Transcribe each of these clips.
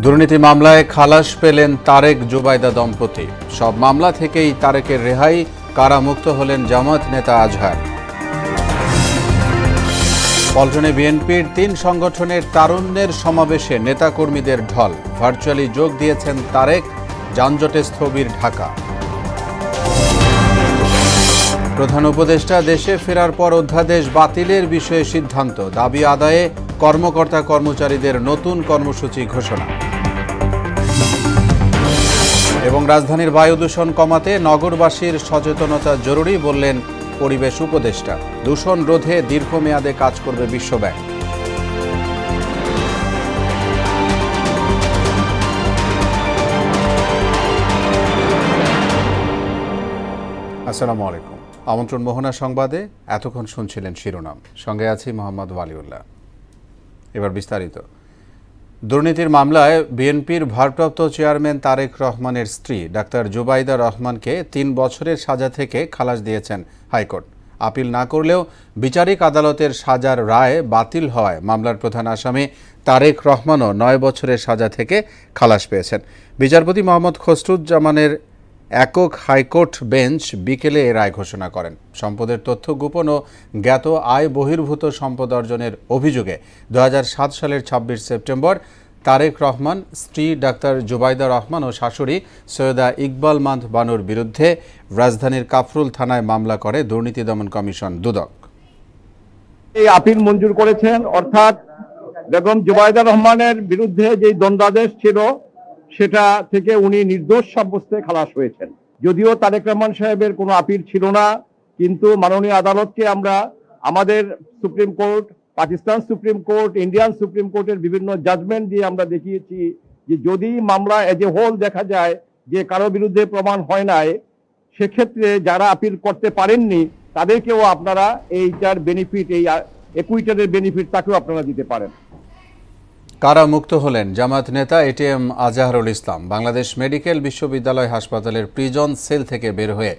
দুর্নীতি মামলায় খালাস পেলেন তারেক জুবাইদা দম্পতি। সব মামলা থেকেই তারেকের রেহাই, কারামুক্ত হলেন জামায়াত নেতা আজহার। পল্টনে বিএনপির ৩ সংগঠনের তারুণ্যের সমাবেশে নেতাকর্মীদের ঢল। ভার্চুয়ালি যোগ দিয়েছেন তারেক, যানজটে স্থবির ঢাকা। প্রধান উপদেষ্টা দেশে ফেরার পর অধ্যাদেশ বাতিলের বিষয়ে সিদ্ধান্ত, দাবি আদায়ে কর্মকর্তা কর্মচারীদের নতুন কর্মসূচি ঘোষণা। এবং রাজধানীর বায়ু দূষণ কমাতে নগরবাসীর সচেতনতা জরুরি বললেন পরিবেশ উপদেষ্টা। দূষণ রোধে দীর্ঘমেয়াদে কাজ করবে বিশ্বব্যাংক। আসসালামু আলাইকুম। আমন্ত্রণ মোহনা সংবাদে এতক্ষণ শুনছিলেন শিরোনাম, সঙ্গে আছি মোহাম্মদ ওয়ালিউল্লাহ। এবার বিস্তারিত। দুর্নীতির মামলায় বিএনপির ভারপ্রাপ্ত চেয়ারম্যান তারেক রহমানের স্ত্রী ডাক্তার জুবাইদা রহমানকে ৩ বছরের সাজা থেকে খালাস দিয়েছেন হাইকোর্ট। আপিল না করলেও বিচারিক আদালতের সাজার রায় বাতিল হওয়ায় মামলার প্রধান আসামি তারেক রহমানও ৯ বছরের সাজা থেকে খালাস পেয়েছেন। বিচারপতি মোহাম্মদ খসরুজ্জামানের একক হাইকোর্ট বেঞ্চ বিকেলে এ রায় ঘোষণা করেন। সম্পদের তথ্য গোপন ও জ্ঞাত আয় বহির্ভূত সম্পদ অর্জনের অভিযোগে ২০০৭ সালের ২৬ সেপ্টেম্বর তারেক রহমান, স্ত্রী ডাক্তার জুবাইদা রহমান ও শাশুড়ি সৈয়দা ইকবাল মান্থ বানুর বিরুদ্ধে রাজধানীর কাফরুল থানায় মামলা করে দুর্নীতি দমন কমিশন দুদক। এই আপিল মঞ্জুর করেছেন, অর্থাৎ বেগম জুবাইদা রহমানের বিরুদ্ধে যে দণ্ডাদেশ ছিল সেটা থেকে উনি নির্দোষ সাব্যস্তে খালাস হয়েছেন। যদিও তারেক রহমান সাহেবের কোনো আপিল ছিল না, কিন্তু মাননীয় আদালতকে আমরা আমাদের supreme court, Pakistan supreme court, Indian supreme কোর্টের বিভিন্ন জাজমেন্ট দিয়ে আমরা দেখিয়েছি যে যদি মামলা এজ এ হোল দেখা যায় যে কারো বিরুদ্ধে প্রমাণ হয় নাই, সেক্ষেত্রে যারা আপিল করতে পারেননি তাদেরকেও আপনারা এইটার বেনিফিট, এই একুইটারের বেনিফিট তাকেও আপনারা দিতে পারেন। কারামুক্ত হলেন জামায়াত নেতা এটিএম আজহারুল ইসলাম। বাংলাদেশ মেডিকেল বিশ্ববিদ্যালয় হাসপাতালের প্রিজন সেল থেকে বের হয়ে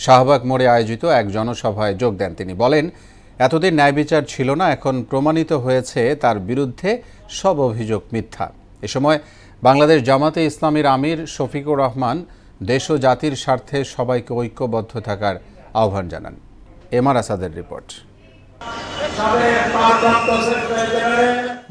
শাহবাগ মোড়ে আয়োজিত এক জনসভায় যোগ দেন তিনি। বলেন, এতদিন ন্যায় বিচার ছিল না, এখন প্রমাণিত হয়েছে তার বিরুদ্ধে সব অভিযোগ মিথ্যা। এ সময় বাংলাদেশ জামাতে ইসলামীর আমির শফিকুর রহমান দেশ ও জাতির স্বার্থে সবাইকে ঐক্যবদ্ধ থাকার আহ্বান জানান। এমআর আসাদের রিপোর্ট।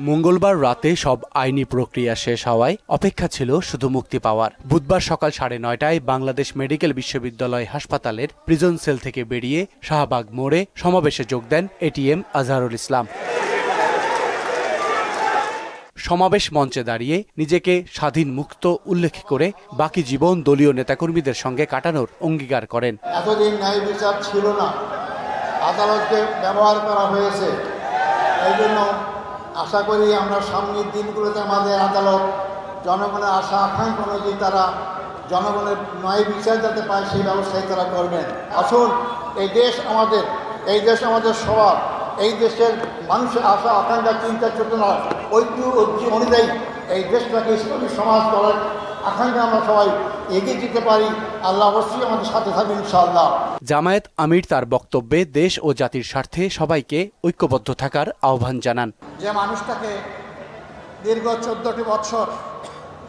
মঙ্গলবার রাতে সব আইনি প্রক্রিয়া শেষ হওয়ায় অপেক্ষা ছিল শুধু মুক্তি পাওয়ার। বুধবার সকাল 9:30টায় বাংলাদেশ মেডিকেল বিশ্ববিদ্যালয় হাসপাতালের প্রিজন সেল থেকে বেরিয়ে শাহবাগ মোড়ে সমাবেশে যোগ দেন এটিএম আজহারুল ইসলাম। সমাবেশ মঞ্চে দাঁড়িয়ে নিজেকে স্বাধীন মুক্ত উল্লেখ করে বাকি জীবন দলীয় নেতাকর্মীদের সঙ্গে কাটানোর অঙ্গীকার করেন। এতদিন ন্যায় বিচার ছিল না, আদালতকে ব্যবহার করা হয়েছে। এই জন্য আশা করি আমরা সামনের দিনগুলোতে আমাদের আদালত জনগণের আশা আকাঙ্ক্ষা অনুযায়ী তারা জনগণের ন্যায় বিচার যাতে পায় সেই ব্যবস্থায় তারা করবেন। আসুন, এই দেশ আমাদের সবার, এই দেশের মানুষের আশা আকাঙ্ক্ষা, চিন্তা চেতনা, ঐক্য অনুযায়ী এই দেশটাকে ইসলামী সমাজ করার আকাঙ্ক্ষা আমরা সবাই এগিয়ে যেতে পারি। আল্লাহ অবশ্যই আমাদের সাথে থাকবেন ইনশাআল্লাহ। জামায়াত আমির তার বক্তব্যে দেশ ও জাতির স্বার্থে সবাইকে ঐক্যবদ্ধ থাকার আহ্বান জানান। যে মানুষটাকে দীর্ঘ 14টি বছর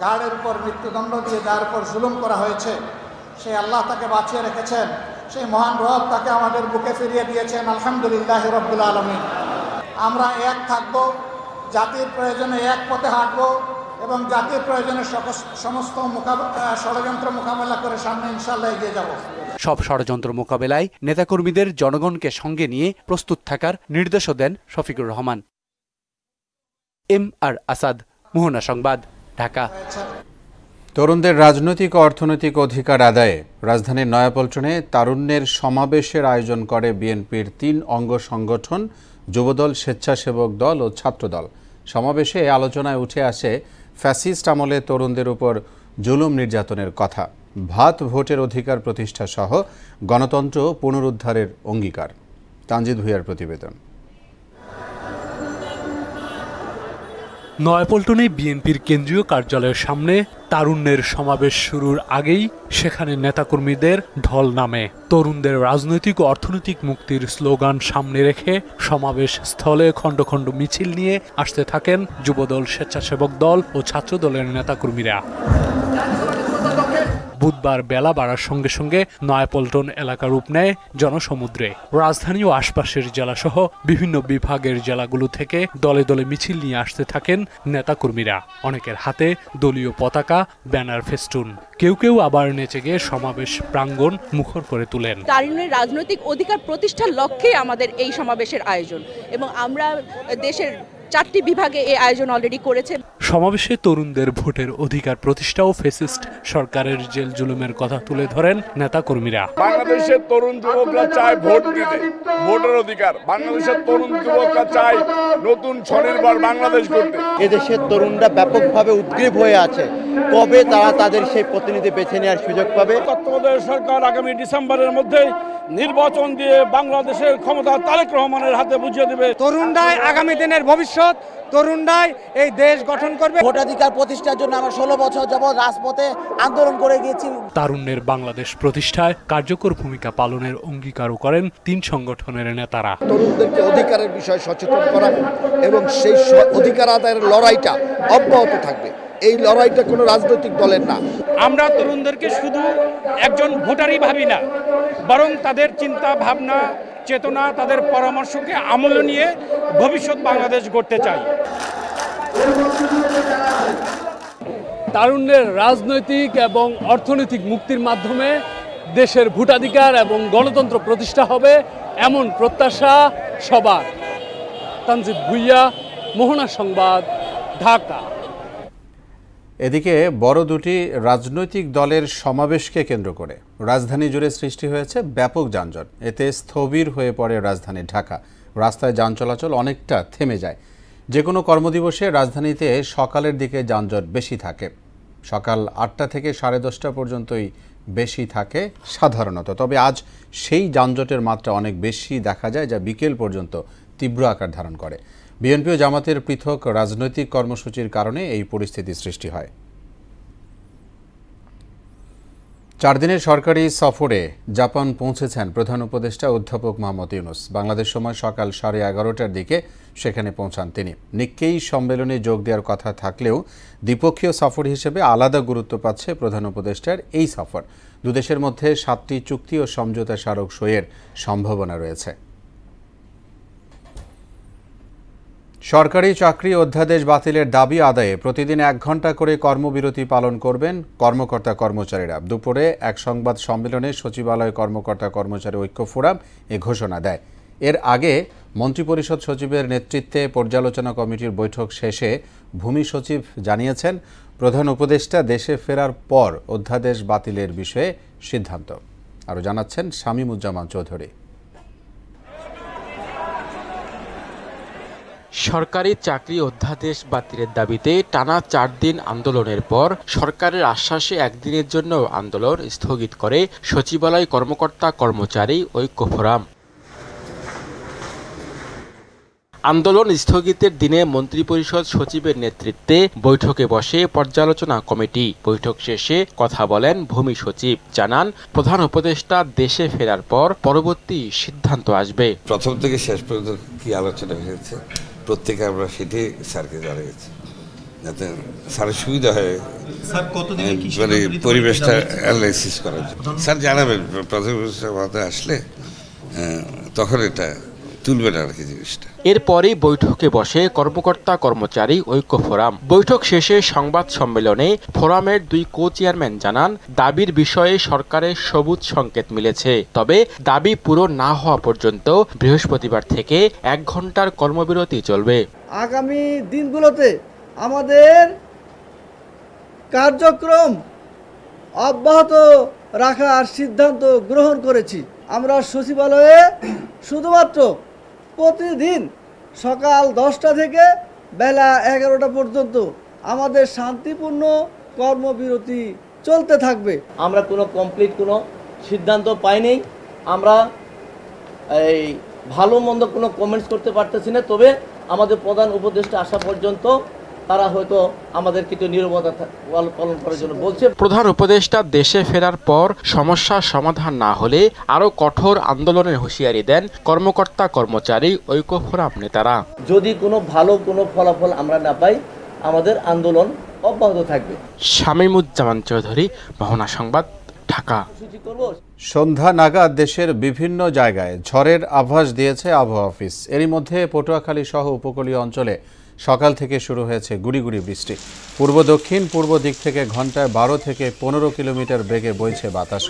গাড়ের উপর মৃত্যুদণ্ড দিয়ে যার উপর জুলুম করা হয়েছে, সেই আল্লাহ তাকে বাঁচিয়ে রেখেছেন, সেই মহান রব তাকে আমাদের বুকে ফিরিয়ে দিয়েছেন। আলহামদুলিল্লাহ রাব্বুল আলামিন। আমরা এক থাকব, জাতির প্রয়োজনে এক পথে হাঁটব এবং জাতির প্রয়োজনে সমস্ত ষড়যন্ত্র মোকাবেলা করে সামনে ইনশাআল্লাহ এগিয়ে যাব। সব ষড়যন্ত্র মোকাবেলায় নেতাকর্মীদের জনগণকে সঙ্গে নিয়ে প্রস্তুত থাকার নির্দেশও দেন শফিকুর রহমান। এমআর আসাদ, মোহনা সংবাদ, ঢাকা। তরুণদের রাজনৈতিক ও অর্থনৈতিক অধিকার আদায়ে রাজধানীর নয়াপল্টনে তারুণ্যের সমাবেশের আয়োজন করে বিএনপির ৩ অঙ্গ সংগঠন, যুবদল, স্বেচ্ছাসেবক দল ও ছাত্রদল। সমাবেশে আলোচনায় উঠে আসে ফ্যাসিস্ট আমলে তরুণদের উপর জুলুম নির্যাতনের কথা, ভাত ভোটের অধিকার প্রতিষ্ঠা সহ গণতন্ত্র পুনরুদ্ধারের অঙ্গীকার। তানজিদ ভুঁইয়ার প্রতিবেদন। নয়াপল্টনে বিএনপির কেন্দ্রীয় কার্যালয়ের সামনে তারুণ্যের সমাবেশ শুরুর আগেই সেখানে নেতাকর্মীদের ঢল নামে। তরুণদের রাজনৈতিক ও অর্থনৈতিক মুক্তির স্লোগান সামনে রেখে সমাবেশ স্থলে খণ্ড খণ্ড মিছিল নিয়ে আসতে থাকেন যুবদল, স্বেচ্ছাসেবক দল ও ছাত্রদলের নেতাকর্মীরা। বুধবার বেলা বাড়ার সঙ্গে সঙ্গে নয়াপল্টন এলাকা রূপ নেয় জনসমুদ্রে। রাজধানী ও আশপাশের জেলাসহ বিভিন্ন বিভাগের জেলাগুলো থেকে দলে দলে মিছিল নিয়ে আসতে থাকেন নেতাকর্মীরা। অনেকের হাতে দলীয় পতাকা, ব্যানার, ফেস্টুন। কেউ কেউ আবার নেচে গিয়ে সমাবেশ প্রাঙ্গণ মুখর করে তোলেন। তারুণ্যের রাজনৈতিক অধিকার প্রতিষ্ঠার লক্ষ্যেই আমাদের এই সমাবেশের আয়োজন, এবং আমরা দেশের 4টি বিভাগে এই আয়োজন অলরেডি করেছে। সমাবেশে তরুণদের ভোটের অধিকার প্রতিষ্ঠা ও ফ্যাসিস্ট সরকারের জেল জুলুমের কথা তুলে ধরেন নেতাকর্মীরা। বাংলাদেশের তরুণ যুবকরা চায় ভোট দিতে, ভোটের অধিকার। বাংলাদেশের তরুণ যুবকরা চায় নতুন স্বনির্ভর বাংলাদেশ গড়তে। এদেশের তরুণরা ব্যাপকভাবে উদ্গ্রীব হয়ে আছে, কবে তারা তাদের সেই প্রতিনিধি বেছে নেওয়ার সুযোগ পাবে। তত্ত্বাবধায়ক সরকার আগামী ডিসেম্বরের মধ্যেই নির্বাচন দিয়ে বাংলাদেশের ক্ষমতা তারেক রহমানের হাতে বুঝিয়ে দেবে। তরুণরাই আগামী দিনের ভবিষ্যৎ, তরুণরাই এই দেশ গঠন করবে। ভোটাধিকার প্রতিষ্ঠার জন্য আমরা 16 বছর যাবৎ রাজপথে আন্দোলন করে গিয়েছি। তারুণ্যের বাংলাদেশ প্রতিষ্ঠায় কার্যকর ভূমিকা পালনের অঙ্গীকারও করেন 3 সংগঠনের নেতারা। তরুণদেরকে অধিকারের বিষয়ে সচেতন করা এবং সেই অধিকার আদায়ের লড়াইটা অব্যাহত থাকবে। এই লড়াইটা কোনো রাজনৈতিক দলের না। আমরা তরুণদেরকে শুধু একজন ভোটারই ভাবি না, বরং তাদের চিন্তা ভাবনা, চেতনা, তাদের পরামর্শকে আমলে নিয়ে ভবিষ্যৎ বাংলাদেশ গড়তে চাই। তারুণ্যের রাজনৈতিক এবং অর্থনৈতিক মুক্তির মাধ্যমে দেশের ভোটাধিকার এবং গণতন্ত্র প্রতিষ্ঠা হবে, এমন প্রত্যাশা সবার। তানজিদ ভুইয়া, মোহনা সংবাদ, ঢাকা। এদিকে বড় দুটি রাজনৈতিক দলের সমাবেশকে কেন্দ্র করে রাজধানী জুড়ে সৃষ্টি হয়েছে ব্যাপক যানজট। এতে স্থবির হয়ে পড়ে রাজধানী ঢাকা। রাস্তায় যান চলাচল অনেকটা থেমে যায়। যে কোনো কর্মদিবসে রাজধানীতে সকালের দিকে যানজট বেশি থাকে। সকাল 8টা থেকে 10:30 পর্যন্তই বেশি থাকে সাধারণত। তবে আজ সেই যানজটের মাত্রা অনেক বেশি দেখা যায়, যা বিকেল পর্যন্ত তীব্র আকার ধারণ করে। বিএনপি ও জামাতের পৃথক রাজনৈতিক কর্মসূচির কারণে এই পরিস্থিতি সৃষ্টি হয়। 4 দিনের সরকারি সফরে জাপান পৌঁছেছেন প্রধান উপদেষ্টা অধ্যাপক মোহাম্মদ ইউনূস। বাংলাদেশ সময় সকাল 11:30টার দিকে সেখানে পৌঁছান তিনি। নিক্কেই সম্মেলনে যোগ দেওয়ার কথা থাকলেও দ্বিপক্ষীয় সফর হিসেবে আলাদা গুরুত্ব পাচ্ছে প্রধান উপদেষ্টার এই সফর। দুদেশের মধ্যে 7টি চুক্তি ও সমঝোতা স্মারক সইয়ের সম্ভাবনা রয়েছে। সরকারি চাকরি অধ্যাদেশ বাতিলের দাবি আদায়ে প্রতিদিন 1 ঘণ্টা করে কর্মবিরতি পালন করবেন কর্মকর্তা কর্মচারীরা। দুপুরে এক সংবাদ সম্মেলনে সচিবালয় কর্মকর্তা কর্মচারী ঐক্য ফোরাম এ ঘোষণা দেয়। এর আগে মন্ত্রিপরিষদ সচিবের নেতৃত্বে পর্যালোচনা কমিটির বৈঠক শেষে ভূমি সচিব জানিয়েছেন, প্রধান উপদেষ্টা দেশে ফেরার পর অধ্যাদেশ বাতিলের বিষয়ে সিদ্ধান্ত। আরও জানাচ্ছেন শামীমুজ্জামান চৌধুরী। সরকারি চাকরি অধ্যাদেশ বাতিলের দাবিতে টানা 4 দিন আন্দোলনের পর সরকারের আশ্বাসে একদিনের জন্য আন্দোলন স্থগিত করে সচিবালয় কর্মকর্তা কর্মচারী ঐক্য ফোরাম। আন্দোলন স্থগিতের দিনে মন্ত্রিপরিষদ সচিবের নেতৃত্বে বৈঠকে বসে পর্যালোচনা কমিটি। বৈঠক শেষে কথা বলেন ভূমি সচিব, জানান প্রধান উপদেষ্টা দেশে ফেরার পর পরবর্তী সিদ্ধান্ত আসবে। প্রথম থেকে শেষ পর্যন্ত কি আলোচনা হয়েছে প্রত্যেকে আমরা সেটি স্যারকে জানিয়েছি, যাতে স্যারের সুবিধা হয় মানে পরিবেশটা অ্যানালাইসিস করার জন্য। স্যার জানাবেন প্রধান উপদেষ্টা আসলে তখন এটা তুলবেন আর কি জিনিসটা। এরপরেই বৈঠকে বসে কর্মকর্তা কর্মচারী ঐক্য ফোরাম। বৈঠক শেষে সংবাদ সম্মেলনে ফোরামের 2 কো-চেয়ারম্যান জানান, দাবির বিষয়ে সরকারের সবুজ সংকেত মিলেছে, তবে দাবি পুরো না হওয়া পর্যন্ত বৃহস্পতিবার থেকে 1 ঘণ্টার কর্মবিরতি চলবে। আগামী দিনগুলোতে আমাদের কার্যক্রম অব্যাহত রাখার সিদ্ধান্ত গ্রহণ করেছি। আমরা সচিবালয়ে শুধুমাত্র প্রতিদিন সকাল 10টা থেকে বেলা 11টা পর্যন্ত আমাদের শান্তিপূর্ণ কর্মবিরতি চলতে থাকবে। আমরা কোনো কমপ্লিট কোনো সিদ্ধান্ত পাইনি। আমরা এই ভালো মন্দ কোনো কমেন্টস করতে পারতেছি না, তবে আমাদের প্রধান উপদেষ্টা আসা পর্যন্ত তারা হয়তো আমাদের কিছু নীরবতা পালন করার জন্য বলছে। প্রধান উপদেষ্টা দেশে ফেরার পর সমস্যার সমাধান না হলে আরো কঠোর আন্দোলনের হুঁশিয়ারি দেন কর্মকর্তা কর্মচারী ঐক্য ফোরাম নেতারা। যদি কোনো ভালো কোনো ফলাফল আমরা না পাই, আমাদের আন্দোলন অব্যাহত থাকবে। শামীমুজ্জামান চৌধুরী, মোহনা সংবাদ, ঢাকা। সন্ধ্যা নাগাদ দেশের বিভিন্ন জায়গায় ঝড়ের আভাস দিয়েছে আবহাওয়া অফিস। এরই মধ্যে পটুয়াখালী সহ উপকূলীয় অঞ্চলে সকাল থেকে শুরু হয়েছে গুড়ি গুড়ি বৃষ্টি। পূর্ব দক্ষিণ পূর্ব দিক থেকে ঘন্টায় 12 থেকে 15 কিলোমিটার বেগে বইছে বাতাস।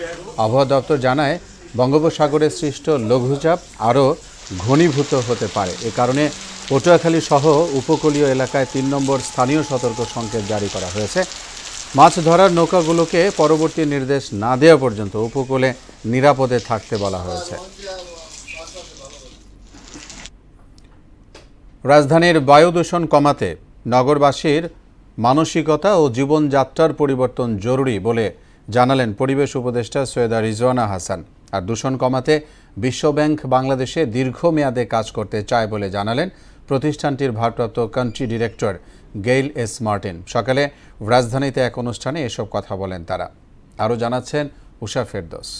আবহাওয়া দপ্তর জানায়, বঙ্গোপসাগরে সৃষ্ট লঘুচাপ আরও ঘনীভূত হতে পারে। এ কারণে পটুয়াখালী সহ উপকূলীয় এলাকায় 3 নম্বর স্থানীয় সতর্ক সংকেত জারি করা হয়েছে। মাছ ধরার নৌকাগুলোকে পরবর্তী নির্দেশ না দেওয়া পর্যন্ত উপকূলে নিরাপদে থাকতে বলা হয়েছে। রাজধানীর বায়ু দূষণ কমাতে নগরবাসীর মানসিকতা ও জীবনযাত্রার পরিবর্তন জরুরি বলে জানালেন পরিবেশ উপদেষ্টা সৈয়দা রিজওয়ানা হাসান। আর দূষণ কমাতে বিশ্বব্যাংক বাংলাদেশে দীর্ঘমেয়াদে কাজ করতে চায় বলে জানালেন প্রতিষ্ঠানটির ভারপ্রাপ্ত country director Gail S Martin. সকালে রাজধানীতে এক অনুষ্ঠানে এসব কথা বলেন তারা। আরও জানাচ্ছেন উষা ফেরদৌস।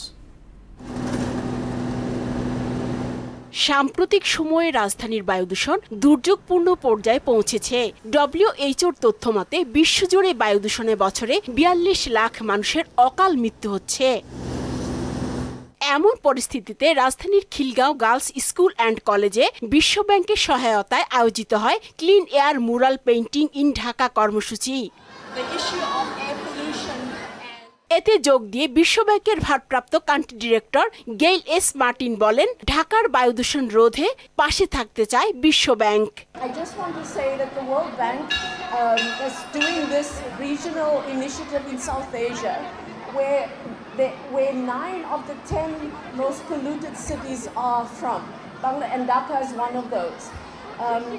সাম্প্রতিক সময়ে রাজধানীর বায়ু দূষণ দুর্যোগপূর্ণ পর্যায়ে পৌঁছেছে। ডব্লিউএইচওর তথ্য মতে বিশ্বজুড়ে বায়ু দূষণে বছরে 42 লাখ মানুষের অকাল মৃত্যু হচ্ছে। এমন পরিস্থিতিতে রাজধানীর খিলগাঁও গার্লস স্কুল অ্যান্ড কলেজে বিশ্বব্যাংকের সহায়তায় আয়োজিত হয় clean air mural painting in Dhaka কর্মসূচি। এতে যোগ দিয়ে বিশ্বব্যাংকের ভারপ্রাপ্ত country director Gail S Martin বলেন, ঢাকার বায়ু দূষণ রোধে পাশে থাকতে চায় বিশ্বব্যাংক। I just want to say that the World Bank is doing this regional initiative in South Asia where 9 of the 10 most polluted cities are from. And Dhaka is one of those.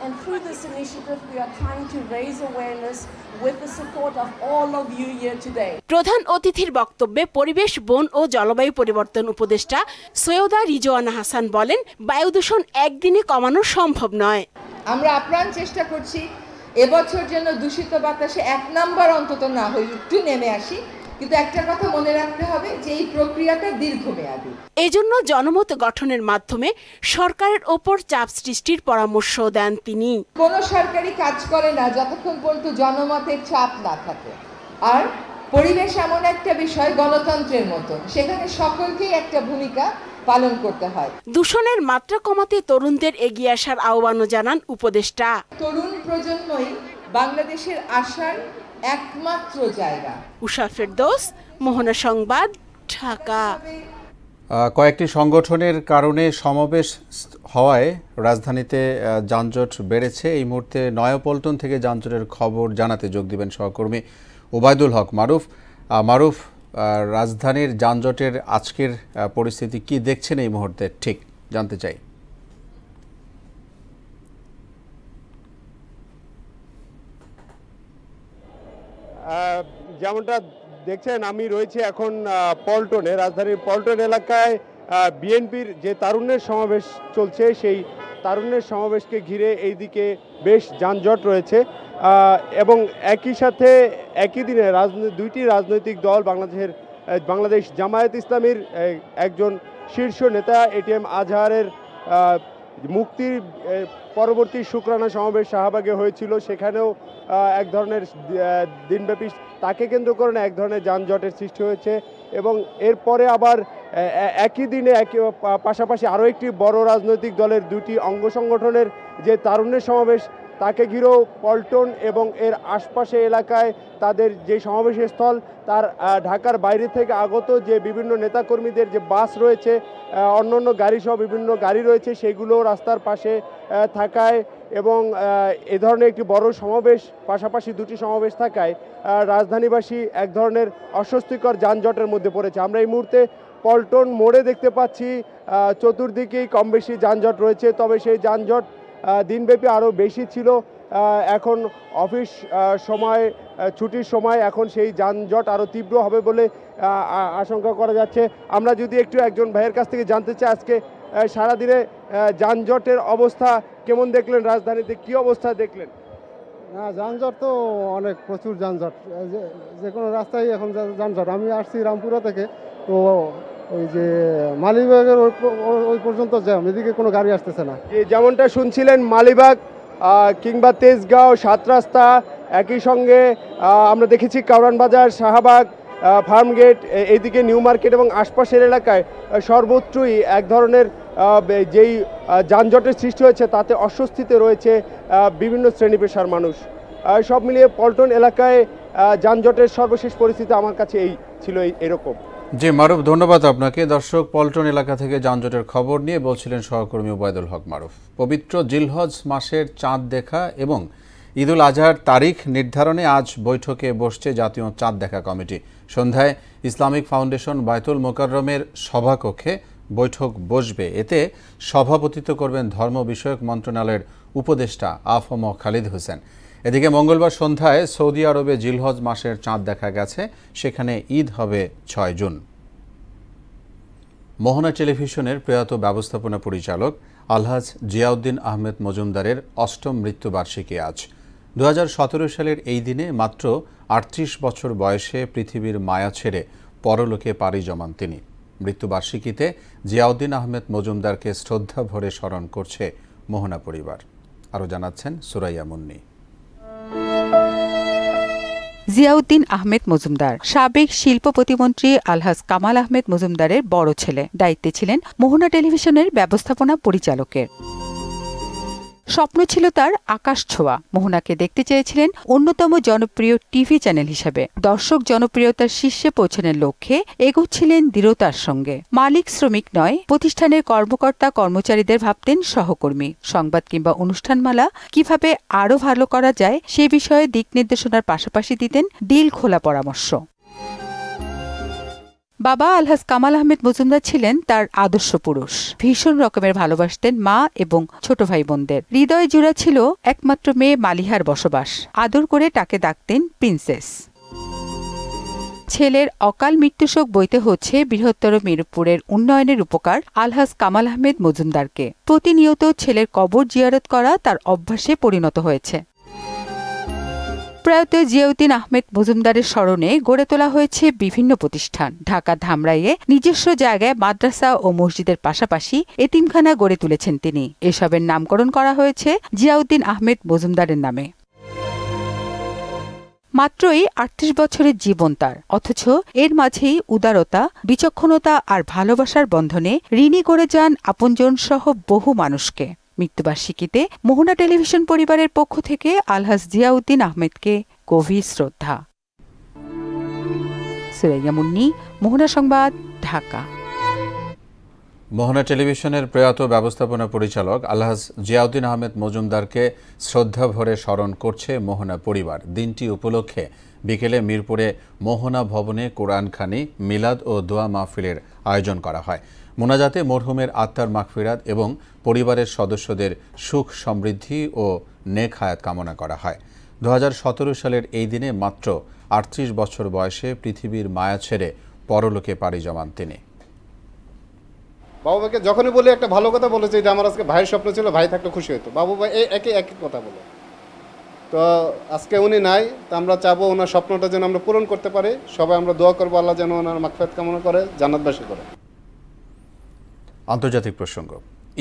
And through this initiative we are trying to raise awareness with the support of all of you here today. প্রধান অতিথির বক্তব্যে পরিবেশ, বন ও জলবায়ু পরিবর্তন উপদেষ্টা সৈয়দা রিজওয়ানা হাসান বলেন, বায়ু দূষণ একদিনে কমানো সম্ভব নয়। আমরা আপ্রাণ চেষ্টা করছি এবছর যেন দূষিত বাতাসে 1 নাম্বার অন্তত না হই, একটু নেমে আসি। কিন্তু একটা কথা মনে রাখতে হবে যে এই প্রক্রিয়াটা দীর্ঘমেয়াদী। এজন্য জনমত গঠনের মাধ্যমে সরকারের ওপর চাপ সৃষ্টির পরামর্শ দেন তিনি। কোনো সরকারি কাজ করে না যতক্ষণ পর্যন্ত জনমতের চাপ না থাকে। আর পরিবেশ এমন একটা বিষয় গণতন্ত্রের মতো, সেখানে সকলকেই একটা ভূমিকা পালন করতে হয়। দূষণের মাত্রা কমাতে তরুণদের এগিয়ে আসার আহ্বানও জানান উপদেষ্টা। তরুণ প্রজন্মই বাংলাদেশের আশার একমাত্র জায়গা। উষা ফেরদৌস, মোহনা সংবাদ, ঢাকা। কয়েকটি সংগঠনের কারণে সমাবেশ হওয়ায় রাজধানীতে যানজট বেড়েছে। এই মুহূর্তে নয়াপল্টন থেকে যানজটের খবর জানাতে যোগ দিবেন সহকর্মী ওবায়দুল হক মারুফ। মারুফ, রাজধানীর যানজটের আজকের পরিস্থিতি কি দেখছেন এই মুহূর্তে, ঠিক জানতে চাই। যেমনটা দেখছেন, আমি রয়েছি এখন পল্টনে। রাজধানীর পল্টন এলাকায় বিএনপির যে তারুণ্যের সমাবেশ চলছে, সেই তারুণ্যের সমাবেশকে ঘিরে এইদিকে বেশ যানজট রয়েছে এবং একই সাথে একই দিনে দুইটি রাজনৈতিক দল, বাংলাদেশ জামায়াত ইসলামীর একজন শীর্ষ নেতা এটিএম আজহারের মুক্তির পরবর্তী শুকরানা সমাবেশ শাহবাগে হয়েছিল, সেখানেও এক ধরনের দিনব্যাপী তাকে কেন্দ্র করে এক ধরনের যানজটের সৃষ্টি হয়েছে। এবং এরপরে আবার একই দিনে পাশাপাশি আরও একটি বড় রাজনৈতিক দলের দুটি অঙ্গ সংগঠনের যে তারুণ্যের সমাবেশ, তাকে ঘিরেও পল্টন এবং এর আশপাশে এলাকায় তাদের যে সমাবেশের স্থল, তার ঢাকার বাইরে থেকে আগত যে বিভিন্ন নেতাকর্মীদের যে বাস রয়েছে, অন্যান্য গাড়িসহ বিভিন্ন গাড়ি রয়েছে, সেগুলো রাস্তার পাশে থাকায় এবং এ ধরনের একটি বড় সমাবেশ, পাশাপাশি দুটি সমাবেশ থাকায় রাজধানীবাসী এক ধরনের অস্বস্তিকর যানজটের মধ্যে পড়েছে। আমরা এই মুহূর্তে পল্টন মোড়ে দেখতে পাচ্ছি চতুর্দিকেই কম বেশি যানজট রয়েছে, তবে সেই যানজট দিনব্যাপী আরও বেশি ছিল। এখন অফিস সময়, ছুটির সময় এখন সেই যানজট আরও তীব্র হবে বলে আশঙ্কা করা যাচ্ছে। আমরা যদি একটু একজন ভাইয়ের কাছ থেকে জানতে চাই, আজকে সারাদিনে যানজটের অবস্থা কেমন দেখলেন, রাজধানীতে কি অবস্থা দেখলেন? না, যানজট তো অনেক, প্রচুর যানজট, যে কোনো রাস্তায় এখন যানজট। আমি আসছি রামপুরা থেকে, তো ওই যে মালিবাগের ওই পর্যন্ত জ্যাম, এদিকে কোনো গাড়ি আসতেছে না। যেমনটা শুনছিলেন, মালিবাগ কিংবা তেজগাঁও, 7 রাস্তা, একই সঙ্গে আমরা দেখেছি কারওয়ান বাজার, শাহবাগ, ফার্মগেট, এইদিকে নিউ মার্কেট এবং আশপাশের এলাকায় সর্বত্রই এক ধরনের যেই যানজটের সৃষ্টি হয়েছে তাতে অস্বস্তিতে রয়েছে বিভিন্ন শ্রেণী পেশার মানুষ। সব মিলিয়ে পল্টন এলাকায় যানজটের সর্বশেষ পরিস্থিতি আমার কাছে ছিল এরকম। জি মারুফ, ধন্যবাদ আপনাকে। দর্শক, পল্টন এলাকা থেকে যানজটের খবর নিয়ে বলছিলেন সহকর্মী ওবায়দুল হক মারুফ। পবিত্র জিলহজ মাসের চাঁদ দেখা এবং ঈদুল আজহার তারিখ নির্ধারণে আজ বৈঠকে বসছে জাতীয় চাঁদ দেখা কমিটি। সন্ধ্যায় ইসলামিক ফাউন্ডেশন বায়তুল মোকাররমের সভাকক্ষে বৈঠক বসবে। এতে সভাপতিত্ব করবেন ধর্ম বিষয়ক মন্ত্রণালয়ের উপদেষ্টা আফম খালিদ হোসেন। এদিকে মঙ্গলবার সন্ধ্যায় সৌদি আরবে জিলহজ মাসের চাঁদ দেখা গেছে, সেখানে ঈদ হবে 6 জুন। মোহনা টেলিভিশনের প্রয়াত ব্যবস্থাপনা পরিচালক আলহাজ জিয়াউদ্দিন আহমেদ মজুমদারের ৮ম মৃত্যুবার্ষিকী আজ। 2017 সালের এই দিনে মাত্র 38 বছর বয়সে পৃথিবীর মায়া ছেড়ে পরলোকে পাড়ি জমান তিনি। মৃত্যুবার্ষিকীতে জিয়াউদ্দিন আহমেদ মজুমদারকে শ্রদ্ধা ভরে স্মরণ করছে মোহনা পরিবার। আরও জানাচ্ছেন সুরাইয়া মুন্নি। জিয়াউদ্দিন আহমেদ মজুমদার সাবেক শিল্প প্রতিমন্ত্রী আলহাজ কামাল আহমেদ মজুমদারের বড় ছেলে। দায়িত্বে ছিলেন মোহনা টেলিভিশনের ব্যবস্থাপনা পরিচালকের। স্বপ্ন ছিল তার আকাশ ছোঁয়া। মোহনাকে দেখতে চেয়েছিলেন অন্যতম জনপ্রিয় টিভি চ্যানেল হিসেবে। দর্শক জনপ্রিয়তার শীর্ষে পৌঁছানোর লক্ষ্যে এগোচ্ছিলেন দৃঢ়তার সঙ্গে। মালিক শ্রমিক নয়, প্রতিষ্ঠানের কর্মকর্তা কর্মচারীদের ভাবতেন সহকর্মী। সংবাদ কিংবা অনুষ্ঠানমালা কিভাবে আরও ভালো করা যায় সে বিষয়ে দিক নির্দেশনার পাশাপাশি দিতেন দিল খোলা পরামর্শ। বাবা আলহাজ কামাল আহমেদ মজুমদার ছিলেন তার আদর্শ পুরুষ। ভীষণ রকমের ভালোবাসতেন মা এবং ছোট ভাই বোনদের। হৃদয় জুড়া ছিল একমাত্র মেয়ে মালিহার বসবাস। আদর করে তাকে ডাকতেন প্রিন্সেস। ছেলের অকাল মৃত্যুশোক বইতে হচ্ছে বৃহত্তর মিরপুরের উন্নয়নের উপকার আলহাজ কামাল আহমেদ মজুমদারকে। প্রতিনিয়ত ছেলের কবর জিয়ারত করা তার অভ্যাসে পরিণত হয়েছে। প্রয়াত জিয়াউদ্দিন আহমেদ মজুমদারের স্মরণে গড়ে তোলা হয়েছে বিভিন্ন প্রতিষ্ঠান। ঢাকা ধামরাইয়ে নিজস্ব জায়গায় মাদ্রাসা ও মসজিদের পাশাপাশি এতিমখানা গড়ে তুলেছেন তিনি। এসবের নামকরণ করা হয়েছে জিয়াউদ্দিন আহমেদ মজুমদারের নামে। মাত্রই 38 বছরের জীবন তার, অথচ এর মাঝেই উদারতা, বিচক্ষণতা আর ভালোবাসার বন্ধনে ঋণী করে যান আপনজন সহ বহু মানুষকে। মৃত্যুবার্ষিকীতে মোহনা টেলিভিশন পরিবারের পক্ষ থেকে আলহাজ জিয়াউদ্দিন আহমেদকে গভীর শ্রদ্ধা। সুরাইয়া মুন্নি, মোহনা সংবাদ, ঢাকা। মোহনা টেলিভিশনের প্রয়াত ব্যবস্থাপনা পরিচালক আলহাজ জিয়াউদ্দিন আহমেদ মজুমদারকে শ্রদ্ধা ভরে স্মরণ করছে মোহনা পরিবার। দিনটি উপলক্ষে বিকেলে মিরপুরে মোহনা ভবনে কোরআনখানি, মিলাদ ও দোয়া মাহফিলের আয়োজন করা হয়। মোনাজাতে মরহুমের আত্মার মাগফিরাত এবং পরিবারের সদস্যদের সুখ সমৃদ্ধি ও নেক হায়াত কামনা করা হয়। 2017 সালের এই দিনে মাত্র 38 বছর বয়সে পৃথিবীর মায়া ছেড়ে পরলোকে পাড়ি জমান তিনি। বাবুভাইকে যখনই বলি একটা ভালো কথা বলেছে, যে আমার আজকে ভাইয়ের স্বপ্ন ছিল, ভাই থাকলে খুশি হতো। বাবুভাই একই কথা বলে। তো আজকে উনি নাই, তো আমরা চাবো ওনার স্বপ্নটা যেন আমরা পূরণ করতে পারি। সবাই আমরা দোয়া করবো আল্লাহ যেন ওনার মাগফিরাত কামনা করে, জান্নাতবাসী করে। আন্তর্জাতিক প্রসঙ্গ।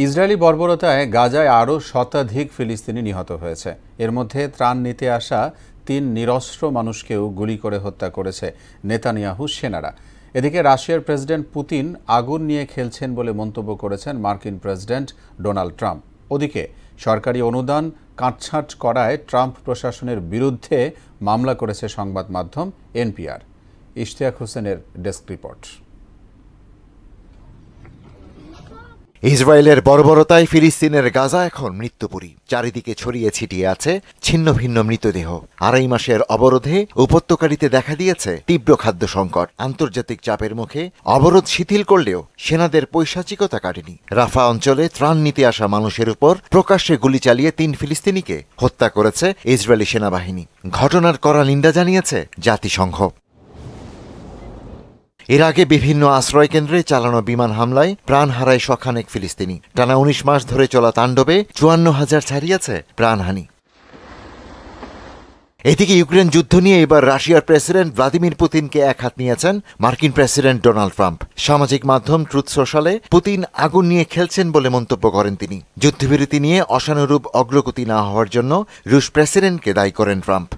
ইসরায়েলি বর্বরতায় গাজায় আরও শতাধিক ফিলিস্তিনি নিহত হয়েছে। এর মধ্যে ত্রাণ নিতে আসা 3 নিরস্ত্র মানুষকেও গুলি করে হত্যা করেছে নেতানিয়াহু সেনারা। এদিকে রাশিয়ার প্রেসিডেন্ট পুতিন আগুন নিয়ে খেলছেন বলে মন্তব্য করেছেন মার্কিন প্রেসিডেন্ট ডোনাল্ড ট্রাম্প। ওদিকে সরকারি অনুদান কাটছাঁট করায় ট্রাম্প প্রশাসনের বিরুদ্ধে মামলা করেছে সংবাদ মাধ্যম এনপিআর। ইশতিয়াক হোসেনের ডেস্ক রিপোর্ট। ইসরায়েলের বর্বরতায় ফিলিস্তিনের গাজা এখন মৃত্যুপুরী। চারিদিকে ছড়িয়ে ছিটিয়ে আছে ছিন্ন ভিন্ন মৃতদেহ। 2.5 মাসের অবরোধে উপত্যকাটিতে দেখা দিয়েছে তীব্র খাদ্য সংকট। আন্তর্জাতিক চাপের মুখে অবরোধ শিথিল করলেও সেনাদের পৈশাচিকতা কাটেনি। রাফা অঞ্চলে ত্রাণ নিতে আসা মানুষের উপর প্রকাশ্যে গুলি চালিয়ে 3 ফিলিস্তিনিকে হত্যা করেছে ইসরায়েলি সেনাবাহিনী। ঘটনার কড়া নিন্দা জানিয়েছে জাতিসংঘ। এর আগে বিভিন্ন আশ্রয়কেন্দ্রে চালানো বিমান হামলায় প্রাণ হারায় শখানেক ফিলিস্তিনি। টানা 19 মাস ধরে চলা তাণ্ডবে 54,000 ছাড়িয়েছে প্রাণহানি। এদিকে ইউক্রেন যুদ্ধ নিয়ে এবার রাশিয়ার প্রেসিডেন্ট ভ্লাদিমির পুতিনকে এক হাত নিয়েছেন মার্কিন প্রেসিডেন্ট ডোনাল্ড ট্রাম্প। সামাজিক মাধ্যম ট্রুথ সোশ্যালে পুতিন আগুন নিয়ে খেলছেন বলে মন্তব্য করেন তিনি। যুদ্ধবিরতি নিয়ে অশানুরূপ অগ্রগতি না হওয়ার জন্য রুশ প্রেসিডেন্টকে দায়ী করেন ট্রাম্প।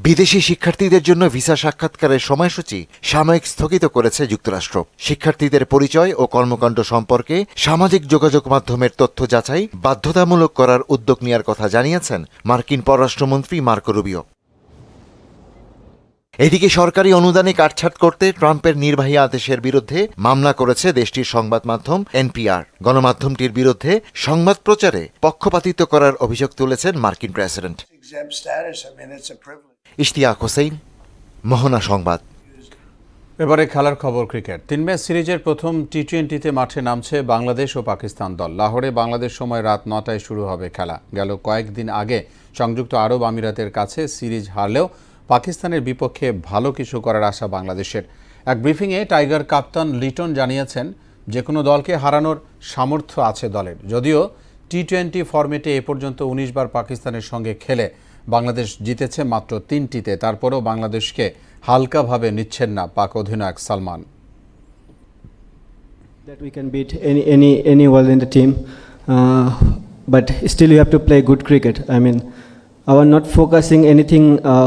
বিদেশি শিক্ষার্থীদের জন্য ভিসা সাক্ষাৎকারের সময়সূচি সাময়িক স্থগিত করেছে যুক্তরাষ্ট্র। শিক্ষার্থীদের পরিচয় ও কর্মকাণ্ড সম্পর্কে সামাজিক যোগাযোগ মাধ্যমের তথ্য যাচাই বাধ্যতামূলক করার উদ্যোগ নেওয়ার কথা জানিয়েছেন মার্কিন পররাষ্ট্রমন্ত্রী মার্কো রুবিও। এদিকে সরকারি অনুদানে কাটছাঁট করতে ট্রাম্পের নির্বাহী আদেশের বিরুদ্ধে মামলা করেছে দেশটির সংবাদ মাধ্যম এনপিআর। গণমাধ্যমটির বিরুদ্ধে সংবাদ প্রচারে পক্ষপাতিত্ব করার অভিযোগ তুলেছেন মার্কিন প্রেসিডেন্ট। ইশতিয়াক হোসেন, মোহনা সংবাদ। এবারে খেলার খবর। ক্রিকেট 3 ম্যাচ সিরিজের প্রথম টি20তে মাঠে নামছে বাংলাদেশ ও পাকিস্তান দল। লাহোরে বাংলাদেশ সময় রাত 9টায় শুরু হবে খেলা। গেল কয়েকদিন আগে সংযুক্ত আরব আমিরাতের কাছে সিরিজ হারলেও পাকিস্তানের বিপক্ষে ভালো কিছু করার আশা বাংলাদেশের। এক ব্রিফিংয়ে টাইগার কাপ্তান লিটন জানিয়েছেন যে কোনো দলকে হারানোর সামর্থ্য আছে দলের। যদিও টি20 ফরম্যাটে এ পর্যন্ত 19 বার পাকিস্তানের সঙ্গে খেলে বাংলাদেশ জিতেছে মাত্র 3টিতে, তারপরেও বাংলাদেশকে হালকাভাবে নিচ্ছেন না পাক অধিনায়ক Salman. That we can beat anyone in the team, but still you have to play good cricket. I mean, our not focusing anything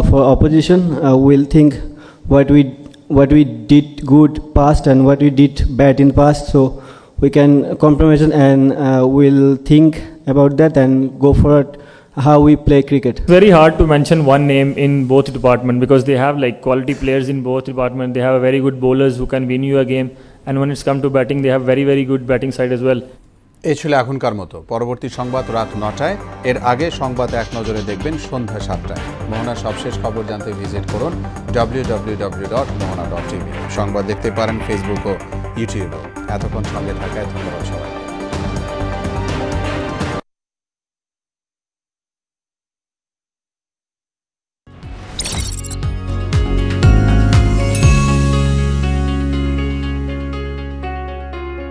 for opposition. We'll think what we did good past and what we did bad in past, so we can compromise and we'll think about that and go for it. How we play cricket. Very hard to mention one name in both departments because they have like quality players in both departments. They have very good bowlers who can win you a game, and when it's come to batting, they have very good batting side as well. এই ছিল এখনকার মতো। পরবর্তী সংবাদ রাত 9টায়। এর আগে সংবাদ এক নজরে দেখবেন সন্ধ্যা 7টায়। মোহনার সবশেষ খবর জানতে ভিজিট করুন www.mohana.tv। সংবাদ দেখতে পারেন ফেসবুক ও ইউটিউবে। এতক্ষণ সঙ্গে থাকায় ধন্যবাদ সবাই।